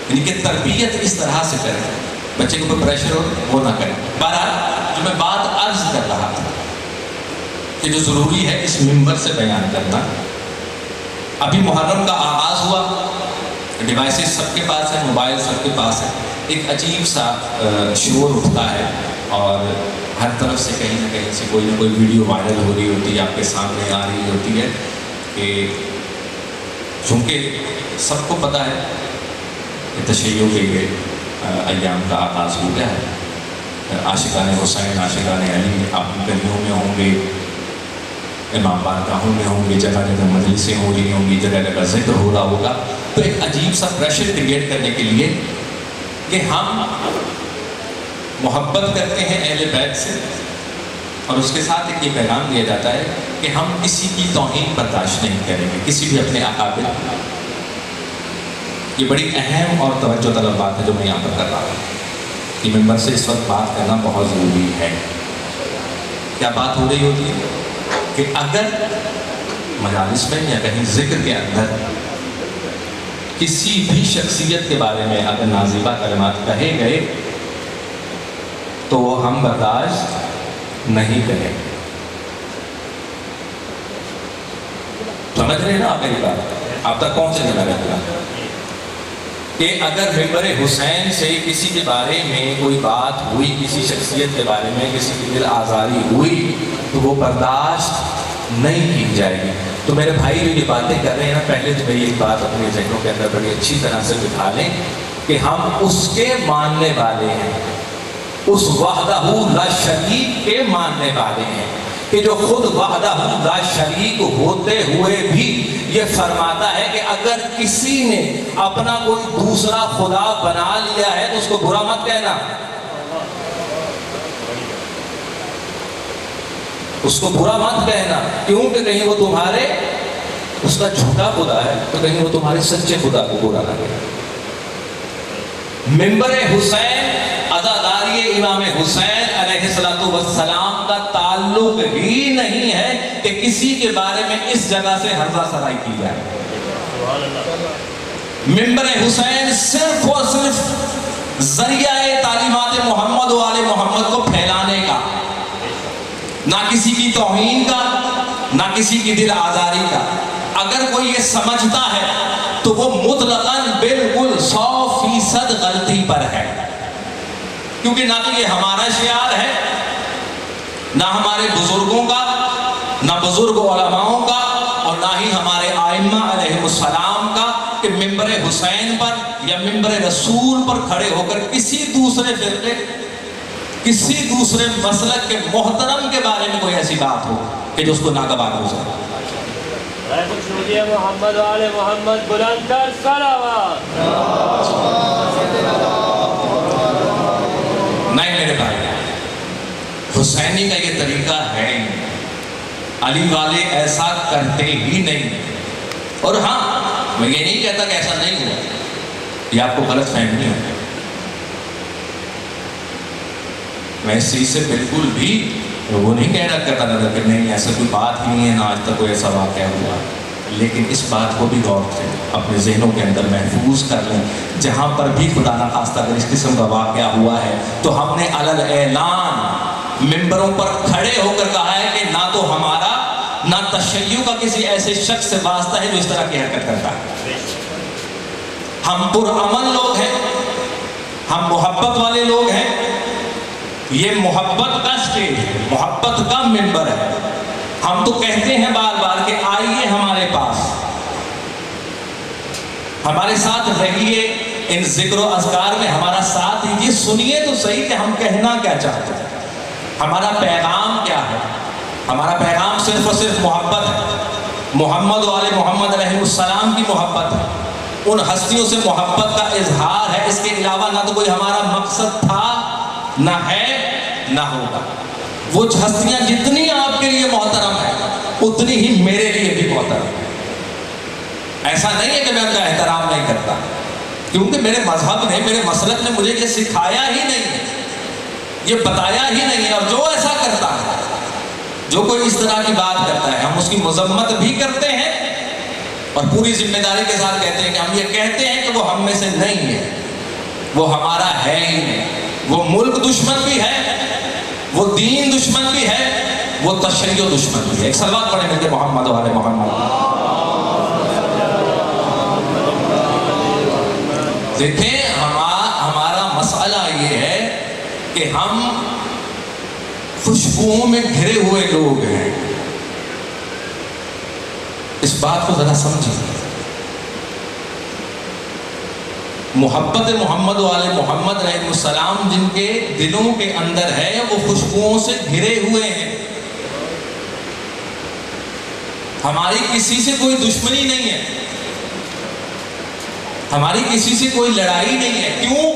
یعنی کہ تربیت اس طرح سے کریں، بچے کو کوئی پریشر ہو وہ نہ کریں۔ بہرحال جو میں بات عرض کر رہا تھا کہ جو ضروری ہے اس منبر سے بیان کرنا، ابھی محرم کا آغاز ہوا، ڈیوائسز سب کے پاس ہے، موبائل سب کے پاس ہے، ایک عجیب سا شور اٹھتا ہے اور ہر طرف سے کہیں نہ کہیں سے کوئی نہ کوئی ویڈیو وائرل ہو رہی ہوتی ہے، آپ کے سامنے آ رہی ہوتی ہے کہ چونکہ سب کو پتہ ہے کہ تشیع کے یہ ایام کا آغاز ہو گیا ہے، عاشقان حسین عاشقان علی آپ گلیوں میں ہوں گے، امام بارگاہوں میں ہوں گے، جگہ جگہ مجلسیں ہو رہی ہوں گی، جگہ جگہ ذکر ہو رہا ہوگا، تو ایک عجیب سا پریشر کریٹ کرنے کے لیے کہ ہم محبت کرتے ہیں اہل بیت سے، اور اس کے ساتھ ایک یہ پیغام دیا جاتا ہے کہ ہم کسی کی توہین برداشت نہیں کریں گے، کسی بھی اپنے اکابر۔ یہ بڑی اہم اور توجہ طلب بات ہے جو میں یہاں پر کر رہا ہوں کہ ممبر سے اس وقت بات کرنا بہت ضروری ہے۔ کیا بات ہو رہی ہوتی ہے کہ اگر مجالس میں یا کہیں ذکر کے اندر کسی بھی شخصیت کے بارے میں اگر نازیبہ کلمات کہے گئے تو وہ ہم برداشت نہیں کریں۔ سمجھ رہے ہیں نا آپ میری بات؟ آپ تک پہنچنے لگا کہ اگر ممبر حسین سے کسی کے بارے میں کوئی بات ہوئی، کسی شخصیت کے بارے میں کسی کی دل آزاری ہوئی تو وہ برداشت نہیں کی جائے گی۔ تو میرے بھائی جو یہ باتیں کر رہے ہیں نا، پہلے تو میری ایک بات اپنے ذہنوں کے اندر بڑی اچھی طرح سے بٹھا لیں کہ ہم اس کے ماننے والے ہیں، اس وحدہ لا شریک کے ماننے والے ہیں کہ جو خود وحدہ لا شریک ہوتے ہوئے بھی یہ فرماتا ہے کہ اگر کسی نے اپنا کوئی دوسرا خدا بنا لیا ہے تو اس کو برا مت کہنا، اس کو برا مت کہنا، کیونکہ کہیں وہ تمہارے اس کا جھوٹا خدا ہے تو کہیں وہ تمہارے سچے خدا کو برا نہ کہے۔ ممبر حسین عزاداری امام حسین علیہ السلام کا تعلق ہی نہیں ہے کہ کسی کے بارے میں اس جگہ سے ہرزہ سرائی کی جائے۔ ممبر حسین صرف اور صرف ذریعہ تعلیمات محمد و آل محمد کو پھیلانے کا، نہ کسی کی توہین کا، نہ کسی کی دل آزاری کا۔ اگر کوئی یہ سمجھتا ہے تو وہ مطلقاً بالکل 100% غلطی پر ہے، کیونکہ نہ تو یہ ہمارا شعار ہے، نہ ہمارے بزرگوں کا، نہ بزرگ علماؤں کا، اور نہ ہی ہمارے ائمہ علیہ السلام کا کہ ممبر حسین پر یا ممبر رسول پر کھڑے ہو کر کسی دوسرے فرقے، کسی دوسرے مسلک کے محترم کے بارے میں کوئی ایسی بات ہو کہ جو اس کو ناگوار ہو جائے۔ محمد و آل محمد بلند کر صلوات۔ نہیں میرے بھائی، حسینی کا یہ طریقہ ہے، علی والے ایسا کرتے ہی نہیں۔ اور ہاں، میں یہ نہیں کہتا کہ ایسا نہیں ہوا، یہ آپ کو غلط فہمی ہے، میں اس چیز سے بالکل بھی وہ نہیں کہہ رہا کرتا نظر کہ نہیں ایسا کوئی بات ہی نہیں ہے، نہ آج تک کوئی ایسا واقعہ ہوا، لیکن اس بات کو بھی غور سے اپنے ذہنوں کے اندر محفوظ کر لیں، جہاں پر بھی خدا نخواستہ اگر اس قسم کا واقعہ ہوا ہے تو ہم نے علل اعلان ممبروں پر کھڑے ہو کر کہا ہے کہ نہ تو ہمارا نہ تشیع کا کسی ایسے شخص سے واسطہ ہے جو اس طرح کی حرکت کرتا ہے۔ ہم پرامن لوگ ہیں، ہم محبت والے لوگ ہیں، یہ محبت کا سٹیج ہے، محبت کا ممبر ہے۔ ہم تو کہتے ہیں بار بار کہ آئیے ہمارے پاس، ہمارے ساتھ رہیے، ان ذکر و اذکار میں ہمارا ساتھ دیجیے، سنیے تو صحیح کہ ہم کہنا کیا چاہتے ہیں، ہمارا پیغام کیا ہے۔ ہمارا پیغام صرف اور صرف محبت ہے، محمد و آل محمد علیہ السلام کی محبت ہے، ان ہستیوں سے محبت کا اظہار ہے۔ اس کے علاوہ نہ تو کوئی ہمارا مقصد تھا، نہ ہے، نہ ہوگا۔ وہ ہستیاں جتنی آپ کے لیے محترم ہیں اتنی ہی میرے لیے بھی محترم ہے۔ ایسا نہیں ہے کہ میں ان کا احترام نہیں کرتا، کیونکہ میرے مذہب نے، میرے مسلک نے مجھے یہ سکھایا ہی نہیں ہے، یہ بتایا ہی نہیں ہے۔ اور جو ایسا کرتا ہے، جو کوئی اس طرح کی بات کرتا ہے، ہم اس کی مذمت بھی کرتے ہیں اور پوری ذمہ داری کے ساتھ کہتے ہیں کہ ہم یہ کہتے ہیں کہ وہ ہم میں سے نہیں ہے، وہ ہمارا ہے ہی نہیں۔ وہ ملک دشمن بھی ہے، وہ دین دشمن بھی ہے، وہ تشیع دشمن بھی ہے۔ ایک صلوات پڑھیں مل کے محمد و آل محمد۔ دیکھیں ہمارا مسئلہ یہ ہے کہ ہم خوشبوؤں میں گھرے ہوئے لوگ ہیں۔ اس بات کو ذرا سمجھیں۔ محبت محمد و آل محمد علیہ السلام جن کے دلوں کے اندر ہے وہ خوشبوؤں سے گھرے ہوئے ہیں۔ ہماری کسی سے کوئی دشمنی نہیں ہے، ہماری کسی سے کوئی لڑائی نہیں ہے۔ کیوں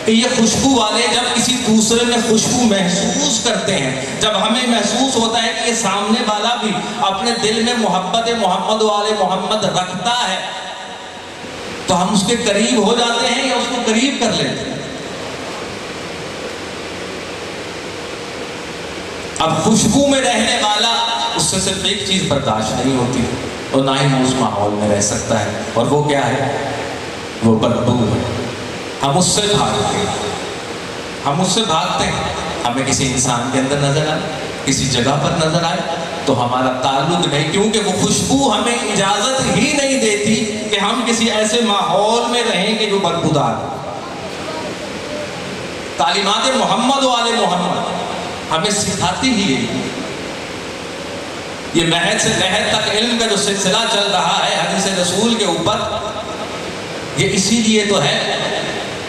کہ یہ خوشبو والے جب کسی دوسرے میں خوشبو محسوس کرتے ہیں، جب ہمیں محسوس ہوتا ہے کہ یہ سامنے والا بھی اپنے دل میں محبت محمد و آل محمد رکھتا ہے، تو ہم اس کے قریب ہو جاتے ہیں یا اس کو قریب کر لیتے ہیں۔ اب خوشبو میں رہنے والا اس سے صرف ایک چیز برداشت نہیں ہوتی اور نہ ہی وہ اس ماحول میں رہ سکتا ہے، اور وہ کیا ہے؟ وہ بدبو ہے۔ ہم اس سے بھاگتے ہیں، ہم اس سے بھاگتے ہیں۔ ہمیں کسی انسان کے اندر نظر آئے، کسی جگہ پر نظر آئے تو ہمارا تعلق نہیں، کیونکہ وہ خوشبو ہمیں اجازت ہی نہیں دیتی کہ ہم کسی ایسے ماحول میں رہیں کہ جو بدبودار ہو۔ تعلیمات محمد و آل محمد ہمیں سکھاتی ہی ہے۔ یہ مہد سے لہد تک علم کا جو سلسلہ چل رہا ہے حدیث رسول کے اوپر، یہ اسی لیے تو ہے۔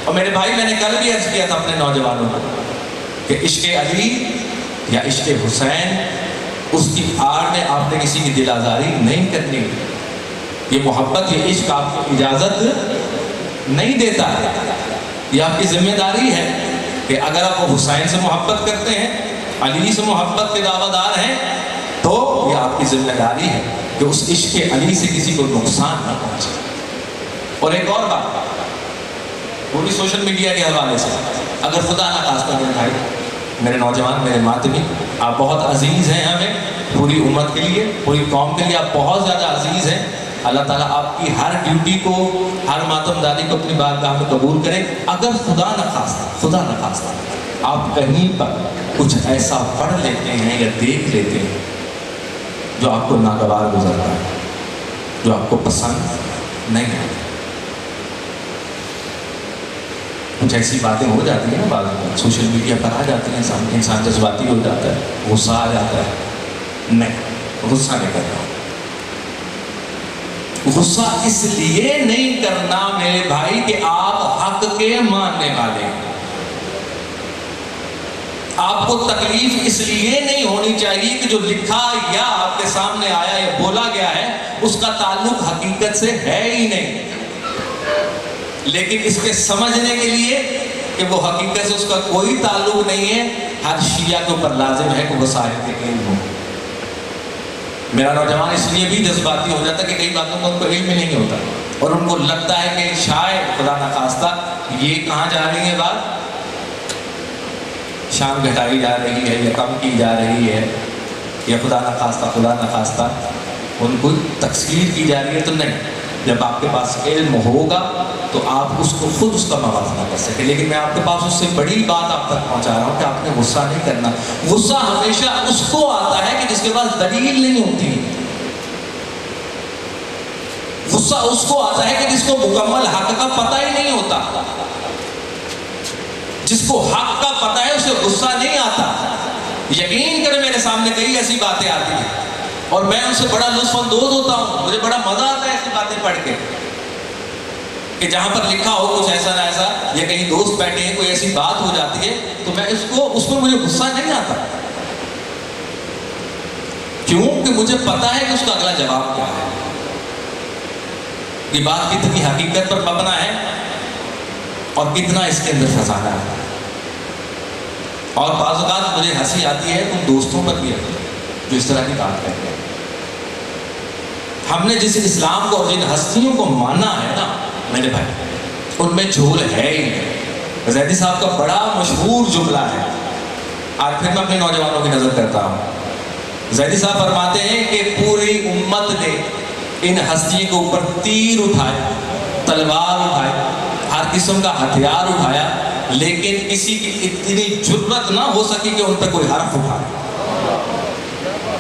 اور میرے بھائی، میں نے کل بھی عرض کیا تھا اپنے نوجوانوں کو کہ عشق علی یا عشق حسین، اس کی آڑ میں آپ نے کسی کی دل آزاری نہیں کرنی۔ یہ محبت، یہ عشق آپ کو اجازت نہیں دیتا ہے۔ یہ آپ کی ذمہ داری ہے کہ اگر آپ حسین سے محبت کرتے ہیں، علی سے محبت کے دعویٰ دار ہیں، تو یہ آپ کی ذمہ داری ہے کہ اس عشق علی سے کسی کو نقصان نہ پہنچے۔ اور ایک اور بات، وہ بھی سوشل میڈیا کے حوالے سے، اگر خدا نہ خواستہ میرے بھائی، میرے نوجوان، میرے ماتمی، آپ بہت عزیز ہیں ہمیں، پوری امت کے لیے، پوری قوم کے لیے آپ بہت زیادہ عزیز ہیں۔ اللہ تعالیٰ آپ کی ہر ڈیوٹی کو، ہر ماتم دادی کو اپنی بارگاہ میں قبول کرے۔ اگر خدا نہ خواستہ آپ کہیں پر کچھ ایسا پڑھ لیتے ہیں یا دیکھ لیتے ہیں جو آپ کو ناگوار گزرتا ہے، جو آپ کو پسند نہیں ہے، کچھ ایسی باتیں ہو جاتی ہیں نا، بعض سوشل میڈیا پر آ جاتی ہیں، انسان جذباتی ہو جاتا ہے، غصہ آ جاتا ہے۔ نہیں، غصہ نہیں کرنا۔ غصہ اس لیے نہیں کرنا میرے بھائی کہ آپ حق کے ماننے والے ہیں۔ آپ کو تکلیف اس لیے نہیں ہونی چاہیے کہ جو لکھا یا آپ کے سامنے آیا یا بولا گیا ہے اس کا تعلق حقیقت سے ہے ہی نہیں، لیکن اس کے سمجھنے کے لیے کہ وہ حقیقت سے اس کا کوئی تعلق نہیں ہے، ہر شیعہ کے اوپر لازم ہے کہ وہ صاحب علم ہو۔ میرا نوجوان اس لیے بھی جذباتی ہو جاتا ہے کہ کئی باتوں کا ان کو علم ہی نہیں ہوتا، اور ان کو لگتا ہے کہ شاید خدا نخواستہ یہ کہاں جا رہی ہے بات، شان گھٹائی جا رہی ہے یا کم کی جا رہی ہے، یا خدا نخواستہ ان کو تقصیر کی جا رہی ہے۔ تو نہیں، جب آپ کے پاس علم ہوگا تو آپ اس کو خود اس کا موازنہ کر سکیں۔ لیکن میں آپ کے پاس اس سے بڑی بات آپ تک پہنچا رہا ہوں کہ آپ نے غصہ نہیں کرنا۔ غصہ ہمیشہ اس کو آتا ہے کہ جس کے پاس دلیل نہیں ہوتی۔ غصہ اس کو آتا ہے کہ جس کو مکمل حق کا پتہ ہی نہیں ہوتا۔ جس کو حق کا پتہ ہے اسے غصہ نہیں آتا۔ یقین کریں میرے سامنے کئی ایسی باتیں آتی ہیں اور میں ان سے بڑا لطف اندوز ہوتا ہوں، مجھے بڑا مزہ آتا ہے ایسی باتیں پڑھ کے کہ جہاں پر لکھا ہو کچھ ایسا نہ ایسا، یا کہیں دوست بیٹھے ہیں کوئی ایسی بات ہو جاتی ہے تو میں اس میں مجھے غصہ نہیں آتا، کیوں کہ مجھے پتا ہے کہ اس کا اگلا جواب کیا ہے، یہ بات کتنی حقیقت پر مبنی ہے اور کتنا اس کے اندر فسانہ ہے۔ اور بعض اوقات مجھے ہنسی آتی ہے ان دوستوں پر بھی آتی ہے جو اس طرح کی بات کرتے ہیں۔ ہم نے جس اسلام کو اور جن ہستیوں کو مانا ہے نا میرے بھائی، ان میں جھول ہے ہی نہیں۔ زیدی صاحب کا بڑا مشہور جملہ ہے، آج پھر میں اپنے نوجوانوں کی نظر کرتا ہوں۔ زیدی صاحب فرماتے ہیں کہ پوری امت نے ان ہستیوں کے اوپر تیر اٹھائے، تلوار اٹھائے، ہر قسم کا ہتھیار اٹھایا، لیکن کسی کی اتنی جرأت نہ ہو سکی کہ ان پہ کوئی حرف اٹھائے۔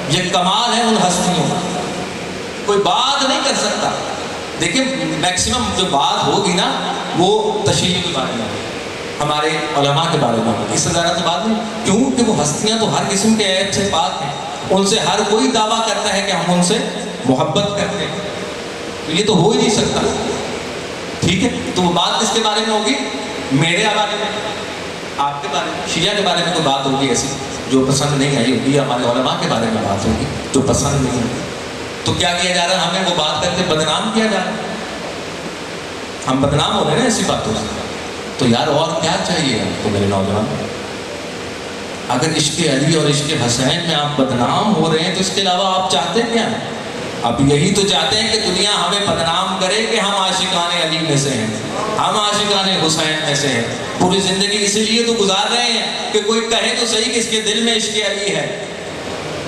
یہ کمال ہے ان ہستیوں کا، کوئی بات نہیں کر سکتا۔ دیکھیں میکسیمم جو بات ہوگی نا وہ تشریح کے بارے میں، ہمارے علماء کے بارے میں، اس سے زیادہ تو بات نہیں، کیوں کہ وہ ہستیاں تو ہر قسم کے عیب سے پاک ہیں، ان سے ہر کوئی دعویٰ کرتا ہے کہ ہم ان سے محبت کرتے ہیں، تو یہ تو ہو ہی نہیں سکتا۔ ٹھیک ہے، تو وہ بات کس کے بارے میں ہوگی؟ میرے بارے میں، آپ کے بارے میں، شیعہ کے بارے میں کوئی بات ہوگی ایسی جو پسند نہیں آئی ہوگی، ہمارے علماء کے بارے میں بات ہوگی جو پسند نہیں آئی۔ تو کیا کیا جا رہا ہے؟ ہمیں وہ بات کر کے بدنام کیا جا رہا ہے، ہم بدنام ہو رہے ہیں ایسی باتوں سے۔ تو یار اور کیا چاہیے ہم کو میرے نوجوان؟ اگر عشق علی اور عشق حسین میں آپ بدنام ہو رہے ہیں تو اس کے علاوہ آپ چاہتے کیا ہیں؟ اب یہی تو چاہتے ہیں کہ دنیا ہمیں بدنام کرے کہ ہم عاشقان علی میں سے ہیں، ہم عاشقان حسین میں سے ہیں، پوری زندگی اسی لیے تو گزار رہے ہیں کہ کوئی کہے تو صحیح کہ اس کے دل میں عشق علی ہے۔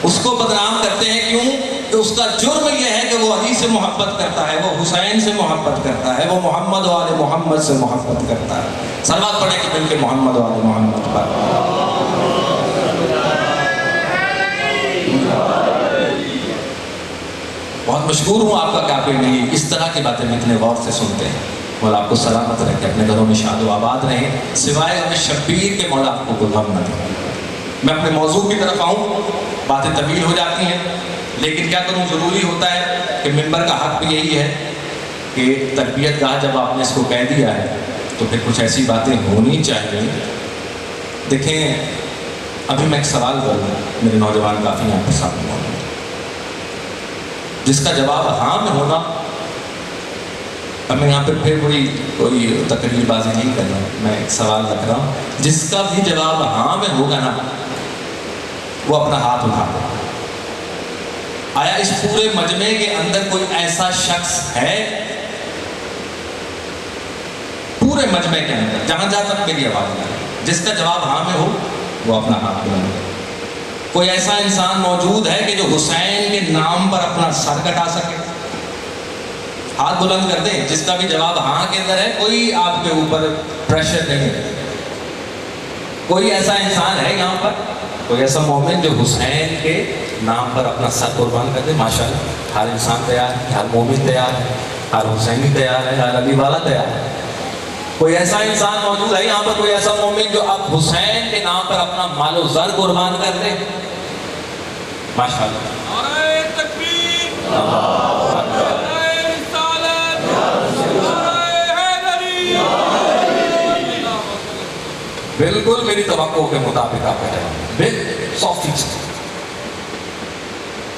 اس کو بدنام کرتے ہیں کیوں؟ کہ اس کا جرم یہ ہے کہ وہ علی سے محبت کرتا ہے، وہ حسین سے محبت کرتا ہے، وہ محمد و آل محمد سے محبت کرتا ہے۔ صلوات پڑھیں کہ مل کے محمد و آل محمد پر۔ بہت مشکور ہوں آپ کا کہ آپ نہیں اس طرح کی باتیں اتنے غور سے سنتے ہیں۔ مولا آپ کو سلامت رکھے، اپنے گھروں میں شاد و آباد رہیں، سوائے غم شبیر کے مولا آپ کو کوئی غم نہ دے۔ میں اپنے موضوع کی طرف آؤں، باتیں طویل ہو جاتی ہیں، لیکن کیا کروں، ضروری ہوتا ہے کہ منبر کا حق بھی یہی ہے کہ تربیت گاہ جب آپ نے اس کو کہہ دیا ہے تو پھر کچھ ایسی باتیں ہونی چاہیے۔ دیکھیں ابھی میں ایک سوال کروں، میرے نوجوان کافی یہاں پر سامنے ہوں، جس کا جواب ہاں میں ہونا، اب میں یہاں پہ پھر کوئی تقریر بازی نہیں کر رہا، میں ایک سوال رکھ رہا ہوں، جس کا بھی جواب ہاں میں ہوگا نا وہ اپنا ہاتھ اٹھا دے۔ آیا اس پورے مجمع کے اندر کوئی ایسا شخص ہے، پورے مجمع کے اندر جہاں جہاں تک میری آواز ہے، جس کا جواب ہاں میں ہو وہ اپنا ہاتھ بلند کرے؟ کوئی ایسا انسان موجود ہے کہ جو حسین کے نام پر اپنا سر کٹا سکے؟ ہاتھ بلند کر دیں جس کا بھی جواب ہاں کے اندر ہے، کوئی آپ کے اوپر پریشر نہیں ہے۔ کوئی ایسا انسان ہے یہاں پر، کوئی ایسا مومن جو حسین کے نام پر اپنا سر قربان کر دے؟ ماشاءاللہ ہر انسان تیار ہے، ہر مومن تیار ہے، ہر حسینی تیار ہے، ہر علی والا تیار ہے۔ کوئی ایسا انسان موجود ہے یہاں پر، کوئی ایسا مومن جو اب حسین کے نام پر اپنا مال و زر قربان کر دے؟ ماشاءاللہ۔ نعرہ تکبیر، نعرہ رسالت، نعرہ حیدری۔ بالکل میری توقع کے مطابق آپ کہیں، بالکل 100%۔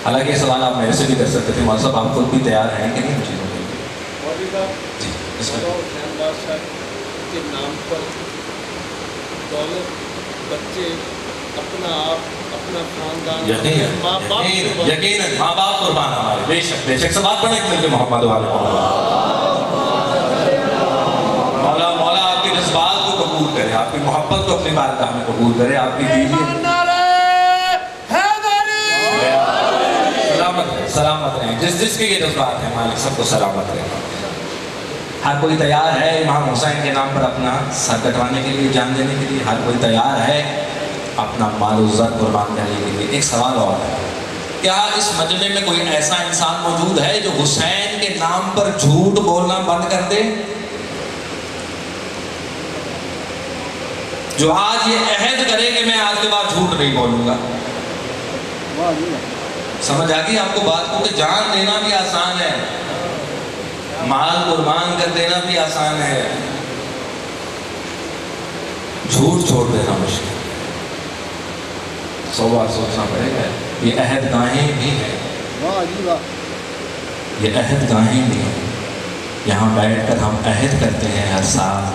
حالانکہ یہ سوال آپ میرے سے بھی کر سکتے تھے، مولانا صاحب آپ خود بھی تیار ہیں کہ نہیں؟ جی حسین بادشاہ کے نام پر دولت، بچے، اپنا آپ، اپنا خاندان، یقیناً ماں باپ قربان ہمارے، بے شک بے شک۔ سوال پڑھیں کہ مل محمد والے مولا مولا آپ کے جذبات کو قبول کرے، آپ کی محبت کو اپنی بارگاہ میں قبول کرے، آپ کی دیوی سلامت رہیں، جس کے یہ جذبات ہیں مالک سب کو سلامت رہیں۔ ہر کوئی تیار ہے امام حسین کے نام پر اپنا سر کٹوانے کے لیے، جان دینے کے لیے، ہر کوئی تیار ہے اپنا مال و زر قربان کرنے کے لیے۔ ایک سوال اور ہے، کیا اس مجمع میں کوئی ایسا انسان موجود ہے جو حسین کے نام پر جھوٹ بولنا بند کر دے؟ جو آج یہ عہد کرے کہ میں آج کے بعد جھوٹ نہیں بولوں گا؟ سمجھ آ گئی آپ کو بات کو کہ جان دینا بھی آسان ہے، مال قربان کر دینا بھی آسان ہے، جھوٹ چھوڑ دینا مشکل۔ 100 بار سوچنا پڑے گا۔ یہ عہد گاہیں بھی ہیں، یہ عہد گاہیں بھی ہیں، یہاں بیٹھ کر ہم عہد کرتے ہیں ہر سال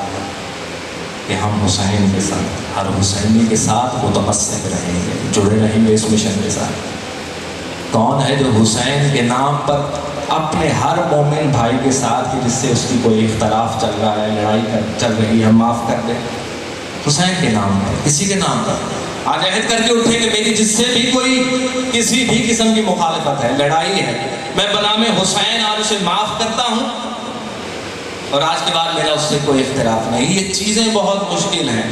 کہ ہم حسین کے ساتھ، ہر حسینی کے ساتھ متمسک رہیں گے، جڑے رہیں گے اس مشن کے ساتھ۔ کون ہے جو حسین کے نام پر اپنے ہر مومن بھائی کے ساتھ کہ جس سے اس کی کوئی اختلاف چل رہا ہے، لڑائی چل رہی ہے، معاف کر دے؟ حسین کے نام پر، کسی کے نام پر آج عہد کر کے اٹھے کہ میری جس سے بھی کوئی کسی بھی قسم کی مخالفت ہے، لڑائی ہے، میں بنام حسین آج اسے معاف کرتا ہوں، اور آج کے بعد میرا اس سے کوئی اختلاف نہیں۔ یہ چیزیں بہت مشکل ہیں۔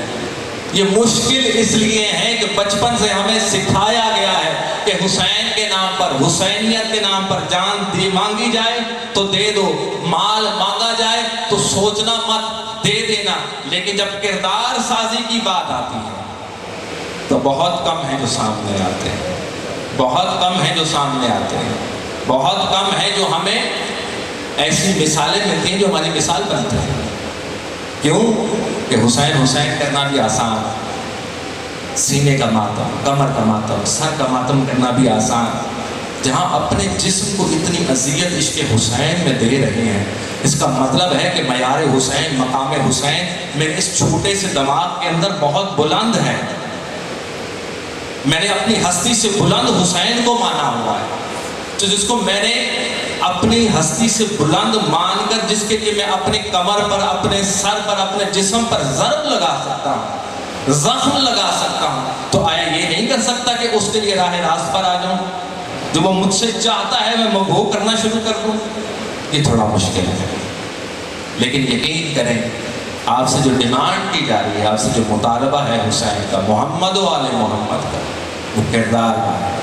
یہ مشکل اس لیے ہیں کہ بچپن سے ہمیں سکھایا گیا ہے کہ حسین کے نام پر، حسینیت کے نام پر جان مانگی جائے تو دے دو، مال مانگا جائے تو سوچنا مت، دے دینا۔ لیکن جب کردار سازی کی بات آتی ہے تو بہت کم ہیں جو سامنے آتے ہیں، بہت کم ہیں جو سامنے آتے ہیں، بہت کم ہیں جو ہمیں ایسی مثالیں ملتی ہیں جو ہماری مثال بنتے ہیں۔ کیوں کہ حسین حسین کرنا بھی آسان، سینے کا ماتم، کمر کا ماتم، سر کا ماتم کرنا بھی آسان، جہاں اپنے جسم کو اتنی اذیت عشق حسین میں دے رہے ہیں، اس کا مطلب ہے کہ معیار حسین، مقام حسین میرے اس چھوٹے سے دماغ کے اندر بہت بلند ہے۔ میں نے اپنی ہستی سے بلند حسین کو مانا ہوا ہے، تو جس کو میں نے اپنی ہستی سے بلند مان کر، جس کے لیے میں اپنے کمر پر، اپنے سر پر، اپنے جسم پر ضرب لگا سکتا ہوں، زخم لگا سکتا ہوں، تو آیا یہ نہیں کر سکتا کہ اس کے لیے راہ راست پر آ جاؤں؟ جو وہ مجھ سے چاہتا ہے میں وہ کرنا شروع کر دوں؟ یہ تھوڑا مشکل ہے۔ لیکن یقین کریں، آپ سے جو ڈیمانڈ کی جا رہی ہے، آپ سے جو مطالبہ ہے حسین کا، محمد و آل محمد کا، وہ کردار کا ہے۔